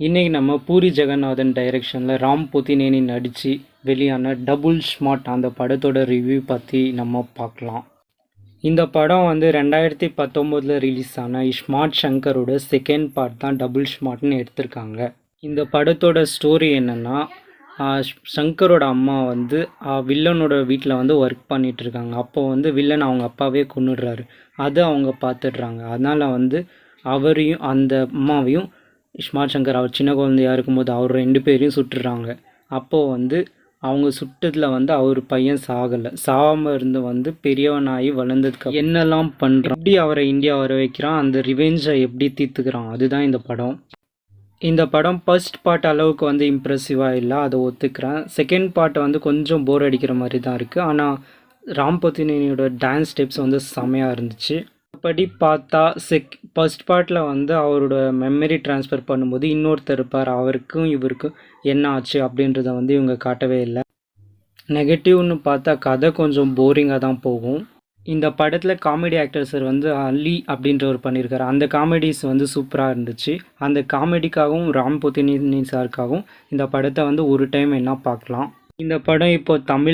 இன்றைக்கி நம்ம பூரி ஜெகநாதன் டைரெக்ஷனில் ராம் போத்தினேனி நடித்து வெளியான டபுள் ஸ்மார்ட் அந்த படத்தோட ரிவ்யூ பற்றி நம்ம பார்க்கலாம். இந்த படம் 2019 ரிலீஸ் ஆன ஸ்மார்ட் ஷங்கரோட செகண்ட் பார்ட் தான் டபுள் ஸ்மார்ட்னு எடுத்திருக்காங்க. இந்த படத்தோட ஸ்டோரி என்னென்னா, ஷங்கரோட அம்மா வில்லனோட வீட்டில் ஒர்க் பண்ணிகிட்ருக்காங்க. அப்போது வில்லன் அவங்க அப்பாவே கொன்னுடுறாரு. அதை அவங்க பார்த்துடுறாங்க. அதனால் அவரையும் அந்த அம்மாவையும் ஸ்மார்ட் ஷங்கர் அவர் சின்ன குழந்தையாக இருக்கும்போது அவர் 2 பேரையும் சுட்டுடுறாங்க. அப்போது அவங்க சுட்டதில் அவர் பையன் சாகாமல் இருந்து பெரியவனாகி வளர்ந்ததுக்கு என்னெல்லாம் பண்ணுறான், எப்படி அவரை இந்தியா வர வைக்கிறான், அந்த ரிவெஞ்சை எப்படி தீர்த்துக்கிறான், அதுதான் இந்த படம். இந்த படம் ஃபர்ஸ்ட் பார்ட் அளவுக்கு இம்ப்ரெசிவாக இல்லை, அதை ஒத்துக்கிறேன். செகண்ட் பார்ட் கொஞ்சம் போர் அடிக்கிற மாதிரி தான் இருக்குது. ஆனால் ராம் போத்தினேனியோட டான்ஸ் ஸ்டெப்ஸ் செமையாக இருந்துச்சு. அப்படி பார்த்தா ஃபர்ஸ்ட் பார்ட்டில் அவரோட மெமரி ட்ரான்ஸ்ஃபர் பண்ணும்போது இன்னொருத்தர் இருப்பார், அவருக்கும் இவருக்கும் என்ன ஆச்சு அப்படின்றத இவங்க காட்டவே இல்லை. நெகட்டிவ்னு பார்த்தா கதை கொஞ்சம் போரிங்காக தான் போகும். இந்த படத்தில் காமெடி ஆக்டர்ஸ் அலி அப்படின்றவர் பண்ணியிருக்காரு. அந்த காமெடிஸ் சூப்பராக இருந்துச்சு. அந்த காமெடிக்காகவும் ராம் போத்தினேனி சாருக்காகவும் இந்த படத்தை ஒரு டைம் என்ன பார்க்கலாம். இந்த படம் இப்போ தமிழ்